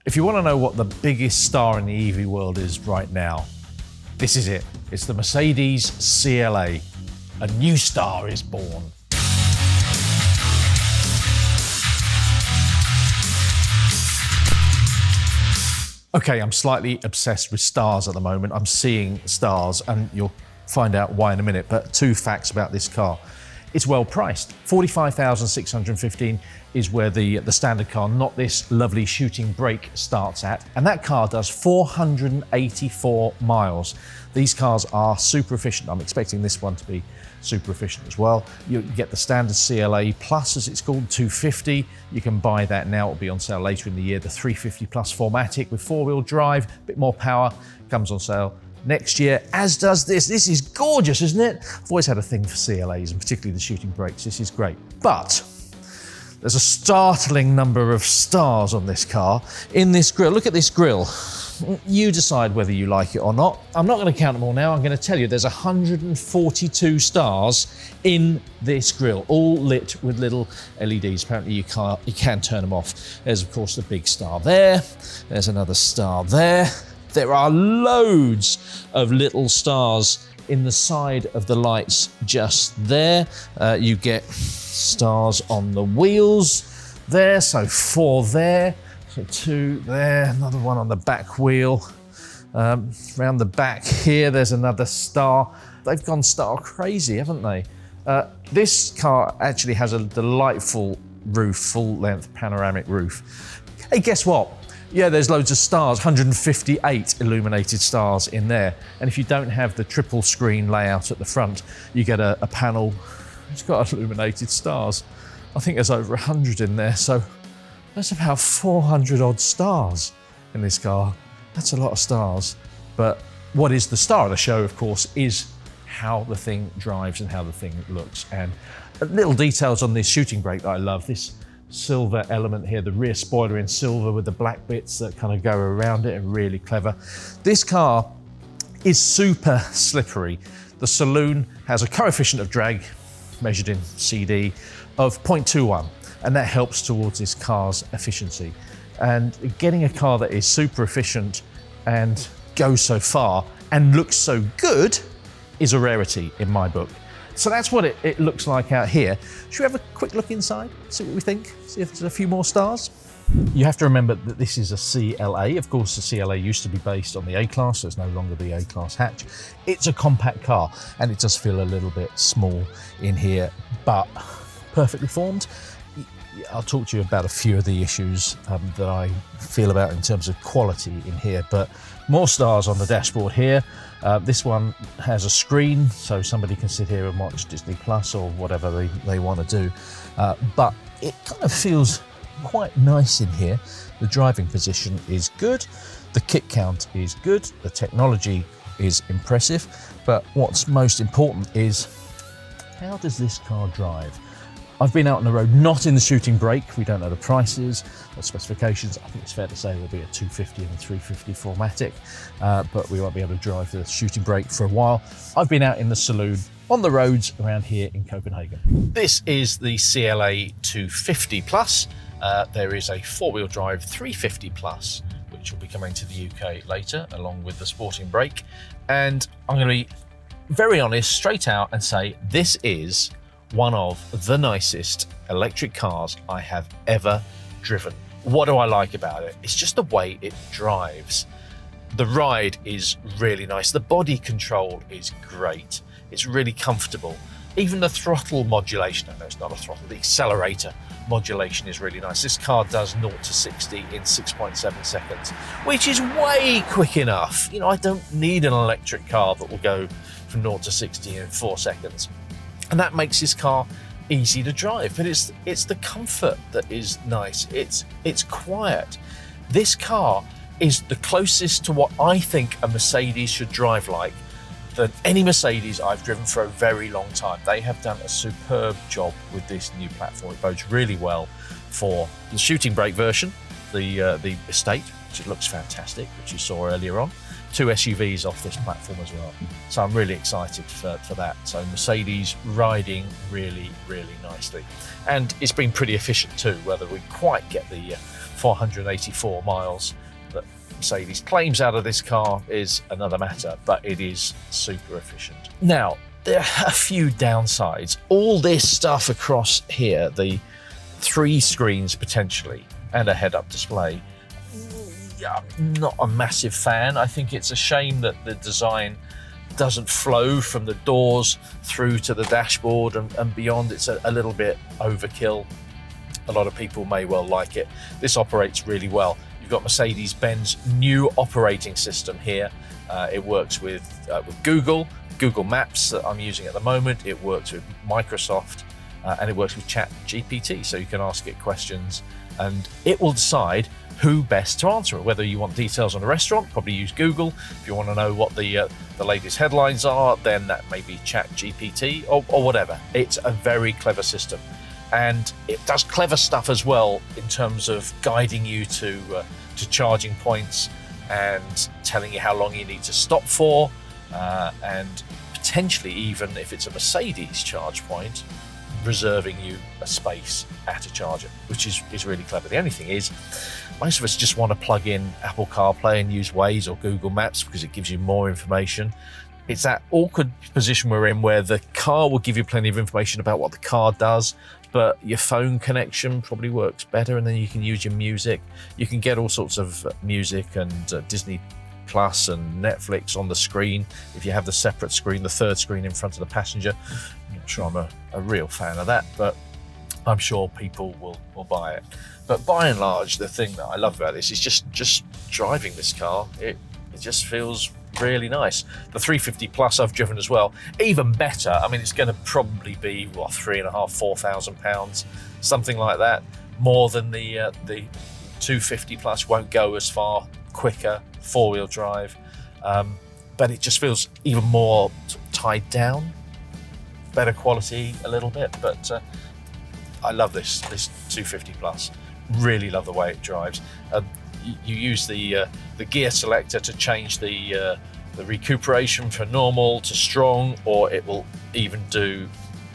If you want to know what the biggest star in the EV world is right now, this is it. It's the Mercedes CLA. A new star is born. Okay, I'm slightly obsessed with stars at the moment. I'm seeing stars, and you'll find out why in a minute, but two facts about this car. It's well priced. $45,615 is where the standard car, not this lovely Shooting Brake, starts at. And that car does 484 miles. These cars are super efficient. I'm expecting this one to be super efficient as well. You get the standard CLA Plus, as it's called, 250. You can buy that now. It'll be on sale later in the year. The 350 Plus 4MATIC with four-wheel drive, a bit more power, comes on sale next year, as does this. This is gorgeous, isn't it? I've always had a thing for CLAs, and particularly the Shooting Brakes. This is great. But there's a startling number of stars on this car. In this grille, look at this grille. You decide whether you like it or not. I'm not going to count them all now. I'm going to tell you there's 142 stars in this grille, all lit with little LEDs. Apparently you can turn them off. There's of course the big star there. There's another star there. There are loads of little stars in the side of the lights just there. You get stars on the wheels there, so 4 there, so 2 there, another one on the back wheel. Around the back here, there's another star. They've gone star crazy, haven't they? This car actually has a delightful roof, full-length panoramic roof. Hey, guess what? Yeah, there's loads of stars, 158 illuminated stars in there. And if you don't have the triple screen layout at the front, you get a panel. It's got illuminated stars. I think there's over 100 in there, so that's about 400 odd stars in this car. That's a lot of stars. But what is the star of the show, of course, is how the thing drives and how the thing looks. And little details on this Shooting Brake that I love. This silver element here, the rear spoiler in silver with the black bits that kind of go around it, are really clever. This car is super slippery. The saloon has a coefficient of drag, measured in CD, of 0.21, and that helps towards this car's efficiency. And getting a car that is super efficient and goes so far and looks so good is a rarity in my book. So that's what it looks like out here. Should we have a quick look inside, see what we think, see if there's a few more stars? You have to remember that this is a CLA. Of course, the CLA used to be based on the A-Class, so it's no longer the A-Class hatch. It's a compact car, and it does feel a little bit small in here, but perfectly formed. I'll talk to you about a few of the issues that I feel about in terms of quality in here, but more stars on the dashboard here. This one has a screen, so somebody can sit here and watch Disney Plus or whatever they want to do. But it kind of feels quite nice in here. The driving position is good. The kit count is good. The technology is impressive. But what's most important is, how does this car drive? I've been out on the road, not in the Shooting Brake. We don't know the prices or specifications. I think it's fair to say there'll be a 250 and a 350 4MATIC, but we won't be able to drive the Shooting Brake for a while. I've been out in the saloon on the roads around here in Copenhagen. This is the CLA 250 Plus. There is a four-wheel drive 350 Plus, which will be coming to the UK later, along with the Sporting Brake. And I'm going to be very honest, straight out, and say this is one of the nicest electric cars I have ever driven. What do I like about it? It's just the way it drives. The ride is really nice. The body control is great. It's really comfortable. Even the throttle modulation, I know it's not a throttle, the accelerator modulation is really nice. This car does 0 to 60 in 6.7 seconds, which is way quick enough. You know, I don't need an electric car that will go from 0 to 60 in 4 seconds. And that makes this car easy to drive, but it's the comfort that is nice. It's quiet. This car is the closest to what I think a Mercedes should drive like than any Mercedes I've driven for a very long time. They have done a superb job with this new platform. It bodes really well for the Shooting Brake version, the Estate, which looks fantastic, which you saw earlier on. 2 SUVs off this platform as well. So I'm really excited for that. So Mercedes riding really, really nicely. And it's been pretty efficient too, whether we quite get the 484 miles that Mercedes claims out of this car is another matter, but it is super efficient. Now, there are a few downsides. All this stuff across here, the 3 screens potentially, and a head-up display, I'm not a massive fan. I think it's a shame that the design doesn't flow from the doors through to the dashboard and beyond. It's a little bit overkill. A lot of people may well like it. This operates really well. You've got Mercedes-Benz new operating system here. It works with Google Maps that I'm using at the moment. It works with Microsoft and it works with ChatGPT. So you can ask it questions and it will decide who best to answer it. Whether you want details on a restaurant, probably use Google. If you want to know what the latest headlines are, then that may be ChatGPT or whatever. It's a very clever system. And it does clever stuff as well in terms of guiding you to charging points and telling you how long you need to stop for, and potentially even if it's a Mercedes charge point, reserving you a space at a charger, which is really clever. The only thing is, most of us just want to plug in Apple CarPlay and use Waze or Google Maps because it gives you more information. It's that awkward position we're in where the car will give you plenty of information about what the car does, but your phone connection probably works better, and then you can use your music. You can get all sorts of music and Disney Plus and Netflix on the screen if you have the separate screen, the third screen in front of the passenger. I'm not sure I'm a real fan of that, but I'm sure people will buy it. But by and large, the thing that I love about this is just driving this car. It just feels really nice. The 350 Plus I've driven as well, even better. I mean, it's going to probably be what, £3,500–4,000, something like that, more than the 250 Plus. Won't go as far, quicker, 4-wheel drive, but it just feels even more tied down, better quality a little bit. But I love this 250 Plus. Really love the way it drives. You use the gear selector to change the recuperation from normal to strong, or it will even do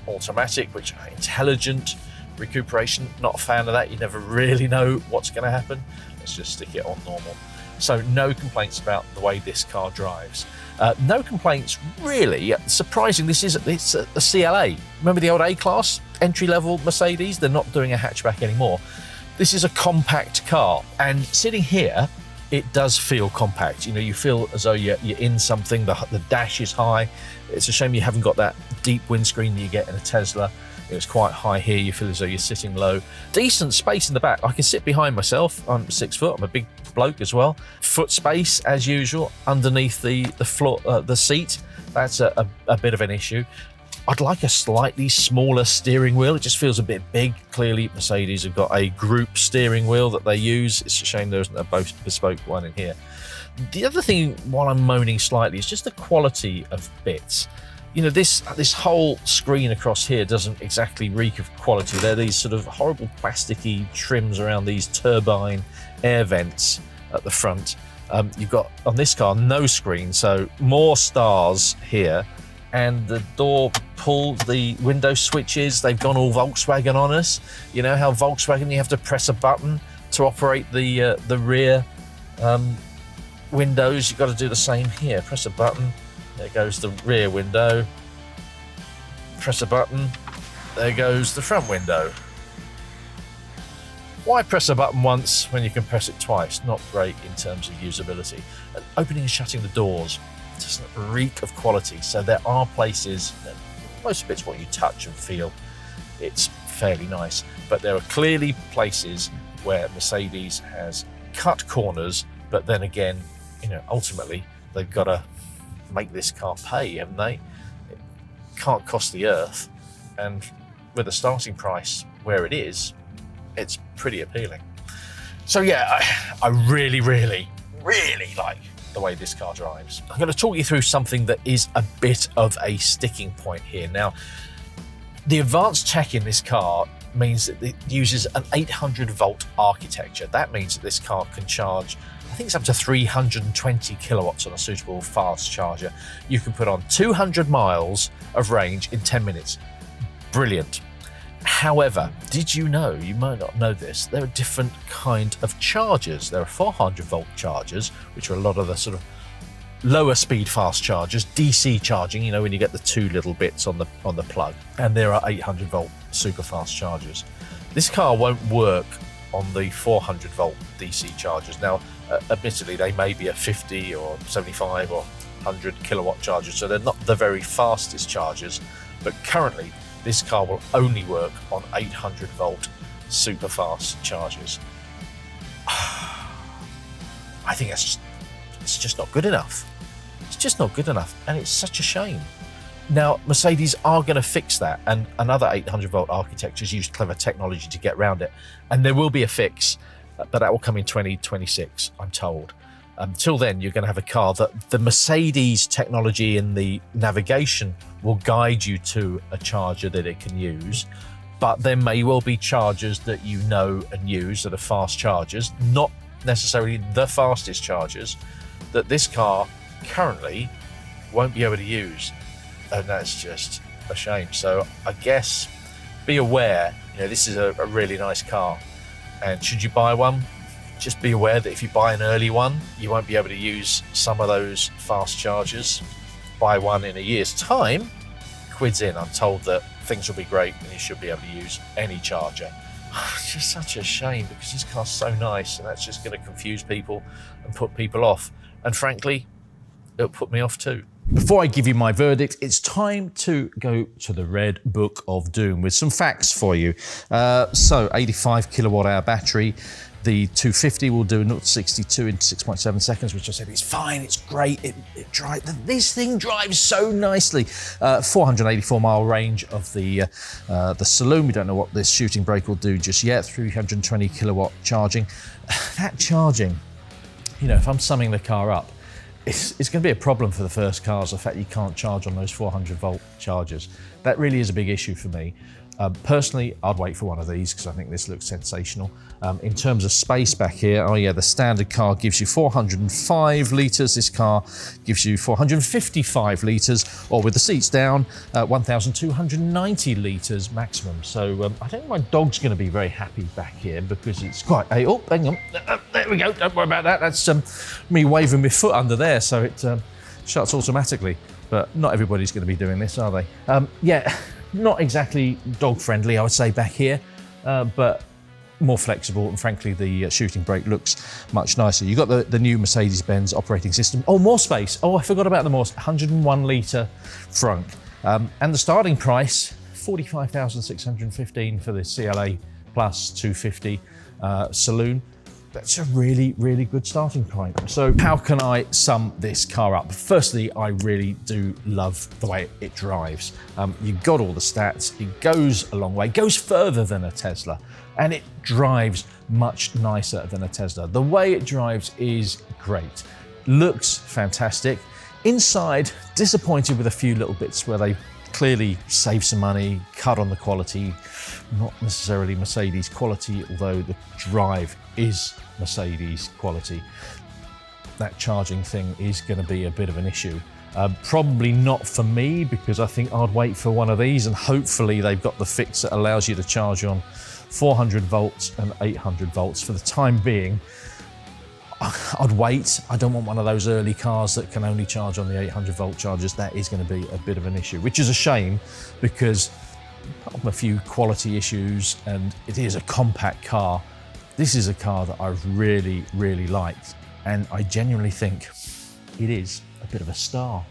automatic, which intelligent recuperation. Not a fan of that. You never really know what's going to happen. Let's just stick it on normal. So no complaints about the way this car drives. No complaints really. Surprising, it's a CLA. Remember the old A-Class entry-level Mercedes? They're not doing a hatchback anymore. This is a compact car, and sitting here, it does feel compact. You know, you feel as though you're in something. The dash is high. It's a shame you haven't got that deep windscreen that you get in a Tesla. It's quite high here. You feel as though you're sitting low. Decent space in the back. I can sit behind myself. I'm 6 foot. I'm a big bloke as well. Foot space as usual underneath the floor, the seat. That's a bit of an issue. I'd like a slightly smaller steering wheel. It just feels a bit big. Clearly, Mercedes have got a group steering wheel that they use. It's a shame there isn't a bespoke one in here. The other thing, while I'm moaning slightly, is just the quality of bits. You know, this whole screen across here doesn't exactly reek of quality. There are these sort of horrible plasticky trims around these turbine air vents at the front. You've got, on this car, no screen, so more stars here. And the door pull, the window switches, they've gone all Volkswagen on us. You know how Volkswagen, you have to press a button to operate the rear windows. You've got to do the same here. Press a button, there goes the rear window. Press a button, there goes the front window. Why press a button once when you can press it twice? Not great in terms of usability. And opening and shutting the doors doesn't reek of quality. So there are places, most of it's what you touch and feel, it's fairly nice, but there are clearly places where Mercedes has cut corners, but then again, you know, ultimately they've got to make this car pay, haven't they? It can't cost the earth, and with a starting price where it is, it's pretty appealing. So yeah, I really like the way this car drives. I'm going to talk you through something that is a bit of a sticking point here. Now, the advanced tech in this car means that it uses an 800-volt architecture. That means that this car can charge, I think it's up to 320 kilowatts on a suitable fast charger. You can put on 200 miles of range in 10 minutes. Brilliant. However, did you know, you might not know this, there are different kind of chargers. There are 400 volt chargers, which are a lot of the sort of lower speed fast chargers, DC charging, you know, when you get the two little bits on the plug. And there are 800 volt super fast chargers. This car won't work on the 400 volt DC chargers. Now, admittedly, they may be a 50 or 75 or 100 kilowatt chargers, so they're not the very fastest chargers, but currently this car will only work on 800 volt super fast chargers. I think it's just not good enough. It's just not good enough, and it's such a shame. Now, Mercedes are going to fix that, and another 800 volt architectures use clever technology to get around it, and there will be a fix, but that will come in 2026, I'm told. Until then, you're going to have a car that the Mercedes technology in the navigation will guide you to a charger that it can use, but there may well be chargers that you know and use that are fast chargers, not necessarily the fastest chargers, that this car currently won't be able to use. And that's just a shame. So I guess be aware, you know, this is a really nice car, and should you buy one, just be aware that if you buy an early one, you won't be able to use some of those fast chargers. Buy one in a year's time, quid's in. I'm told that things will be great and you should be able to use any charger. It's just such a shame because this car's so nice, and that's just going to confuse people and put people off. And frankly, it'll put me off too. Before I give you my verdict, it's time to go to the Red Book of Doom with some facts for you. So 85 kilowatt hour battery. The 250 will do 0 to 62 in 6.7 seconds, which I said is fine, it's great, it drives. This thing drives so nicely. 484 mile range of the Saloon. We don't know what this shooting brake will do just yet. 320 kilowatt charging. That charging, you know, if I'm summing the car up, it's going to be a problem for the first cars, the fact you can't charge on those 400 volt chargers. That really is a big issue for me. Personally, I'd wait for one of these because I think this looks sensational. In terms of space back here, oh yeah, the standard car gives you 405 litres. This car gives you 455 litres, or with the seats down, 1,290 litres maximum. So I think my dog's going to be very happy back here because it's quite a, oh, hang on, there we go, don't worry about that. That's me waving my foot under there, so it shuts automatically. But not everybody's going to be doing this, are they? Yeah. Not exactly dog friendly, I would say, back here, but more flexible, and frankly the shooting brake looks much nicer. You've got the new Mercedes-Benz operating system. Oh, more space. Oh, I forgot about the more 101 litre front. And the starting price, 45,615 for the CLA Plus 250 Saloon. That's a really, really good starting point. So how can I sum this car up? Firstly, I really do love the way it drives. You've got all the stats. It goes a long way, goes further than a Tesla, and it drives much nicer than a Tesla. The way it drives is great. Looks fantastic. Inside, disappointed with a few little bits where they clearly save some money, cut on the quality, not necessarily Mercedes quality, although the drive is Mercedes quality. That charging thing is going to be a bit of an issue. Probably not for me, because I think I'd wait for one of these, and hopefully they've got the fix that allows you to charge on 400 volts and 800 volts. For the time being, I'd wait. I don't want one of those early cars that can only charge on the 800 volt chargers. That is going to be a bit of an issue, which is a shame because apart from a few quality issues, and it is a compact car, this is a car that I've really, really liked, and I genuinely think it is a bit of a star.